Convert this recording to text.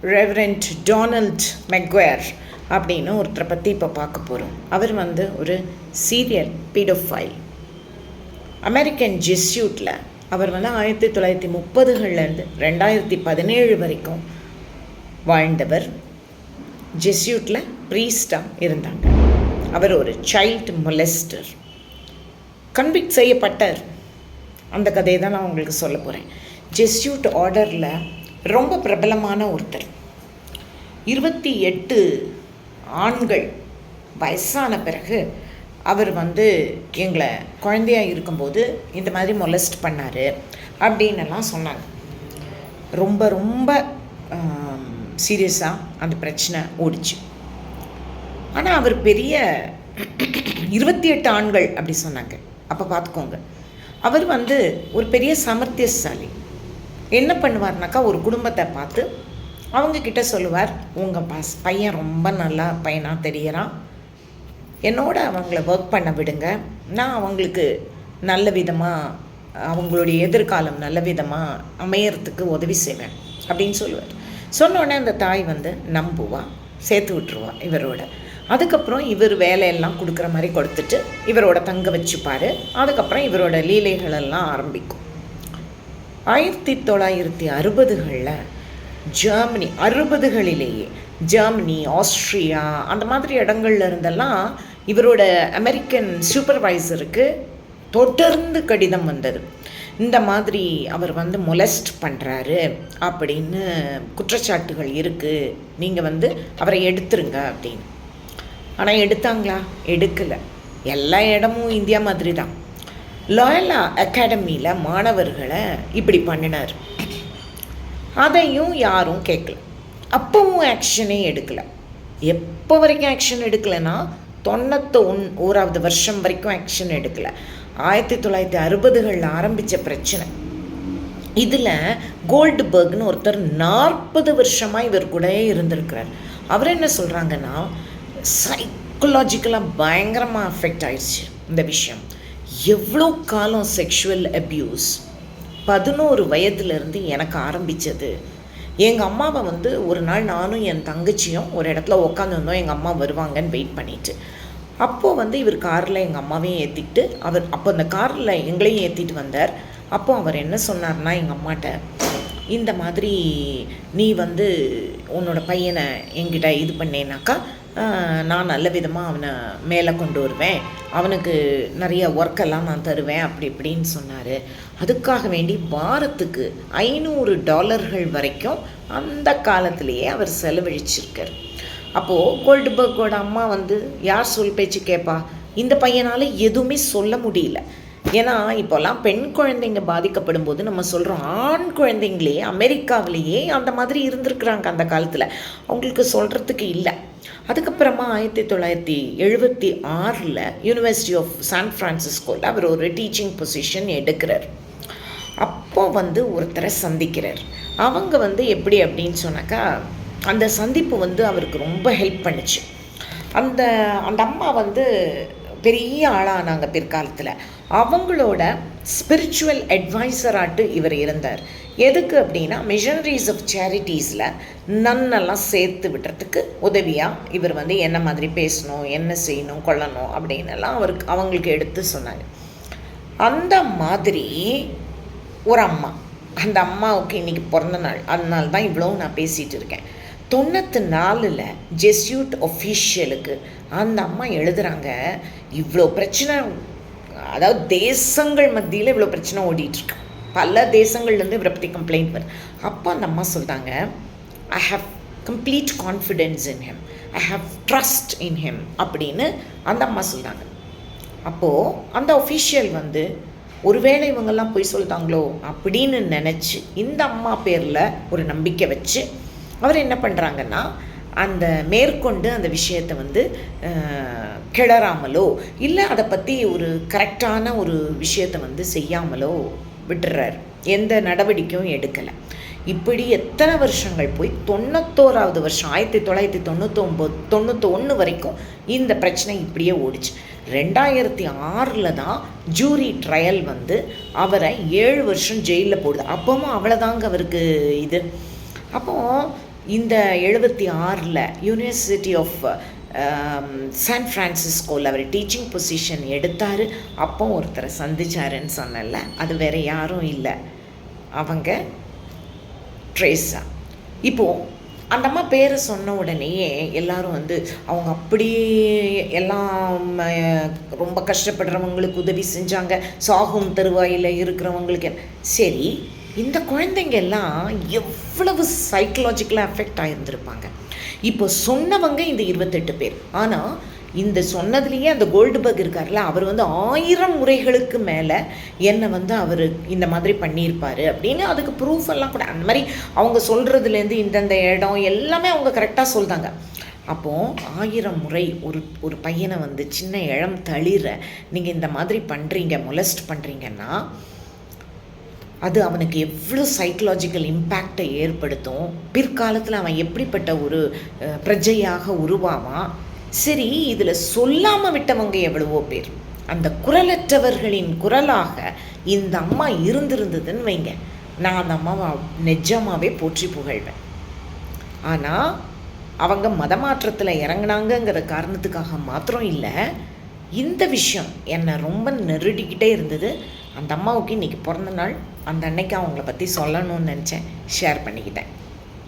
Reverend Donald மெக்வேர் அப்படின்னு ஒருத்தரை பற்றி இப்போ பார்க்க போகிறோம். அவர் வந்து ஒரு சீரியல் பீடோஃபைல். அமெரிக்கன் ஜெஸ்யூட்டில் அவர் வந்து 1930லேருந்து 2017 வரைக்கும் வாழ்ந்தவர். ஜெஸ்யூட்டில் ப்ரீஸ்டாக இருந்தாங்க. அவர் ஒரு சைல்டு மொலெஸ்டர். கன்விக்ட் செய்யப்பட்டார். அந்த கதையை தான் நான் உங்களுக்கு சொல்ல போகிறேன். ஜெஸ்யூட் ஆர்டரில் ரொம்ப பிரபலமான ஒருத்தர். 28 ஆண்கள் வயசான பிறகு அவர் வந்து எங்களை குழந்தையாக இருக்கும்போது இந்த மாதிரி மொலஸ்ட் பண்ணார் அப்படின்னெல்லாம் சொன்னாங்க. ரொம்ப ரொம்ப சீரியஸாக அந்த பிரச்சனை ஓடிச்சு. ஆனால் அவர் பெரிய 28 ஆண்கள் அப்படி சொன்னாங்க. அப்போ பார்த்துக்கோங்க, அவர் வந்து ஒரு பெரிய சாமர்த்தியசாலி. என்ன பண்ணுவார்னாக்கா, ஒரு குடும்பத்தை பார்த்து அவங்கக்கிட்ட சொல்லுவார், உங்கள் பையன் ரொம்ப நல்லா பையனாக தெரியறான், என்னோட அவங்கள ஒர்க் பண்ண விடுங்க, நான் அவங்களுக்கு நல்ல விதமாக அவங்களுடைய எதிர்காலம் நல்ல விதமாக அமையறதுக்கு உதவி செய்வேன் அப்படின்னு சொல்லுவார். சொன்னோடனே அந்த தாய் வந்து நம்புவா, சேர்த்து விட்டுருவா இவரோட. அதுக்கப்புறம் இவர் வேலையெல்லாம் கொடுக்குற மாதிரி கொடுத்துட்டு இவரோட தங்க வச்சுப்பார். அதுக்கப்புறம் இவரோட லீலைகளெல்லாம் ஆரம்பிக்கும். 1960களில் ஜெர்மனி, 60களிலேயே ஜெர்மனி, ஆஸ்ட்ரியா அந்த மாதிரி இடங்கள்ல இருந்தெல்லாம் இவரோட அமெரிக்கன் சூப்பர்வைசருக்கு தொடர்ந்து கடிதம் வந்தது. இந்த மாதிரி அவர் வந்து மொலஸ்ட் பண்ணுறாரு அப்படின்னு குற்றச்சாட்டுகள் இருக்குது, நீங்கள் வந்து அவரை எடுத்துருங்க அப்படின்னு. ஆனால் எடுத்தாங்களா? எடுக்கலை. எல்லா இடமும் இந்தியா மாதிரி தான். லாயலா அகாடமியில் மாணவர்களை இப்படி பண்ணினார். அதையும் யாரும் கேட்கல. அப்பவும் ஆக்ஷனே எடுக்கலை. எப்போ வரைக்கும் ஆக்ஷன் எடுக்கலைன்னா 91வது வருஷம் வரைக்கும் ஆக்ஷன் எடுக்கலை. 1960களில் ஆரம்பித்த பிரச்சனை. இதில் கோல்ட்பர்க்னு ஒருத்தர் 40 வருஷமாக இவர் கூட இருந்திருக்கிறார். அவர் என்ன சொல்கிறாங்கன்னா, சைக்கலாஜிக்கலாக பயங்கரமாக அஃபெக்ட் ஆயிடுச்சு இந்த விஷயம். எவ்வளோ காலம் செக்ஷுவல் அப்யூஸ் 11 வயதுலேருந்து எனக்கு ஆரம்பித்தது. எங்கள் அம்மாவை வந்து ஒரு நாள் நானும் என் தங்கச்சியும் ஒரு இடத்துல உட்காந்துருந்தோம், எங்கள் அம்மா வருவாங்கன்னு வெயிட் பண்ணிவிட்டு. அப்போது வந்து இவர் காரில் எங்கள் அம்மாவையும் ஏற்றிக்கிட்டு அப்போ அந்த காரில் எங்களையும் ஏற்றிட்டு வந்தார். அப்போது அவர் என்ன சொன்னார்னா, எங்கள் அம்மாட்ட, இந்த மாதிரி நீ வந்து உன்னோட பையனை என்கிட்ட இது பண்ணேனாக்கா நான் நல்ல விதமாக அவனை மேலே கொண்டு வருவேன், அவனுக்கு நிறைய ஒர்க்கெல்லாம் நான் தருவேன் அப்படி இப்படின்னு சொன்னார். அதுக்காக வேண்டி வாரத்துக்கு $500 வரைக்கும் அந்த காலத்திலேயே அவர் செலவழிச்சிருக்கார். அப்போது கோல்ட்பர்க்கோட அம்மா வந்து யார் சொல் பேச்சு கேட்பா? இந்த பையனால் எதுவுமே சொல்ல முடியல. ஏன்னா இப்போல்லாம் பெண் குழந்தைங்க பாதிக்கப்படும் போது நம்ம சொல்கிறோம், ஆண் குழந்தைங்களே அமெரிக்காவிலேயே அந்த மாதிரி இருந்திருக்கிறாங்க அந்த காலத்தில், அவங்களுக்கு சொல்கிறதுக்கு இல்லை. அதுக்கப்புறமா 1976 யூனிவர்சிட்டி ஆஃப் சான் ஃப்ரான்சிஸ்கோவில் அவர் ஒரு டீச்சிங் பொசிஷன் எடுக்கிறார். அப்போது வந்து ஒருத்தரை சந்திக்கிறார். அவங்க வந்து எப்படி அப்படின்னு சொன்னாக்கா, அந்த சந்திப்பு வந்து அவருக்கு ரொம்ப ஹெல்ப் பண்ணிச்சு. அந்த அம்மா வந்து பெரிய ஆளானாங்க பிற்காலத்தில். அவங்களோட ஸ்பிரிச்சுவல் அட்வைசராட்டு இவர் இருந்தார். எதுக்கு அப்படின்னா, மிஷனரிஸ் ஆஃப் சேரிட்டிஸில் நன்னெல்லாம் சேர்த்து விடுறதுக்கு உதவியாக இவர் வந்து என்ன மாதிரி பேசணும், என்ன செய்யணும், கொள்ளணும் அப்படின்னு எல்லாம் அவங்களுக்கு எடுத்து சொன்னார். அந்த மாதிரி ஒரு அம்மா, அந்த அம்மாவுக்கு இன்றைக்கி பிறந்த நாள், அதனால தான் இவ்வளோ நான் பேசிகிட்டு இருக்கேன். 94 ஜெஸ்யூட் ஒஃபீஷியலுக்கு அந்த அம்மா எழுதுகிறாங்க, இவ்வளோ பிரச்சனை, அதாவது தேசங்கள் மத்தியில் இவ்வளோ பிரச்சனை ஓடிட்டுருக்கு, பல தேசங்கள்லேருந்து இவரை பற்றி கம்ப்ளைண்ட் வருது. அப்போ அந்த அம்மா சொல்கிறாங்க, I have complete confidence in him, I have trust in him அப்படின்னு அந்த அம்மா சொல்கிறாங்க. அப்போது அந்த ஒஃபீஷியல் வந்து ஒருவேளை இவங்கெல்லாம் போய் சொல்லிட்டாங்களோ அப்படின்னு நினச்சி இந்த அம்மா பேரில் ஒரு நம்பிக்கை வச்சு அவர் என்ன பண்ணுறாங்கன்னா, அந்த மேற்கொண்டு அந்த விஷயத்தை வந்து கிளறாமலோ இல்லை அதை பற்றி ஒரு கரெக்டான ஒரு விஷயத்தை வந்து செய்யாமலோ விட்டுறாரு. எந்த நடவடிக்கையும் எடுக்கலை. இப்படி எத்தனை வருஷங்கள் போய் 91வது வருஷம் 1991 வரைக்கும் இந்த பிரச்சனை இப்படியே ஓடிச்சு. 2006 தான் ஜூரி ட்ரையல் வந்து அவரை 7 வருஷம் ஜெயிலில் போடுது. அப்பவும் அவ்வளோதாங்க அவருக்கு இது. அப்போது இந்த 76ல் யூனிவர்சிட்டி ஆஃப் சான் ஃப்ரான்சிஸ்கோவில் அவர் டீச்சிங் பொசிஷன் எடுத்தார். அப்போ ஒருத்தரை சந்திச்சாருன்னு சொன்னல, அது வேறு யாரும் இல்லை, அவங்க ட்ரேஸா. இப்போது அந்த அம்மா பேரை சொன்ன உடனேயே எல்லாரும் வந்து அவங்க அப்படியே எல்லாம் ரொம்ப கஷ்டப்படுறவங்களுக்கு உதவி செஞ்சாங்க, சாகும் தருவாயில் இருக்கிறவங்களுக்கு. சரி, இந்த குழந்தைங்க எல்லாம் எவ்வளவு சைக்கலாஜிக்கலாக அஃபெக்ட் ஆகியிருந்திருப்பாங்க. இப்போ சொன்னவங்க இந்த 28 பேர். ஆனால் இந்த சொன்னதுலேயே அந்த கோல்டுபர்க் இருக்கார்ல, அவர் வந்து 1000 முறைகளுக்கு மேலே என்னை வந்து அவர் இந்த மாதிரி பண்ணியிருப்பார் அப்படின்னு அதுக்கு ப்ரூஃப் எல்லாம் கூட, அந்த மாதிரி அவங்க சொல்கிறதுலேருந்து இந்தந்த இடம் எல்லாமே அவங்க கரெக்டாக சொல்கிறாங்க. அப்போது 1000 முறை ஒரு பையனை வந்து சின்ன இளம் தளிர நீங்கள் இந்த மாதிரி பண்ணுறீங்க, மொலஸ்ட் பண்ணுறீங்கன்னா அது அவனுக்கு எவ்வளோ சைக்கலாஜிக்கல் இம்பேக்டை ஏற்படுத்தும், பிற்காலத்தில் அவன் எப்படிப்பட்ட ஒரு பிரஜையாக உருவாவான். சரி, இதில் சொல்லாமல் விட்டவங்க எவ்வளவோ பேர். அந்த குரலற்றவர்களின் குரலாக இந்த அம்மா இருந்திருந்ததுன்னு வைங்க, நான் அந்த அம்மாவை நிஜமாகவே போற்றி புகழ்வேன். ஆனால் அவங்க மதமாற்றத்தில் இறங்கினாங்கங்கிற காரணத்துக்காக மாத்திரம் இல்லை, இந்த விஷயம் என்னை ரொம்ப நெருடிக்கிட்டே இருந்தது. அந்த அம்மாவுக்கு இன்றைக்கி பிறந்த நாள், அந்த அன்னைக்கு அவங்கள பற்றி சொல்லணும்னு நினச்சேன், ஷேர் பண்ணிக்கிட்டேன்.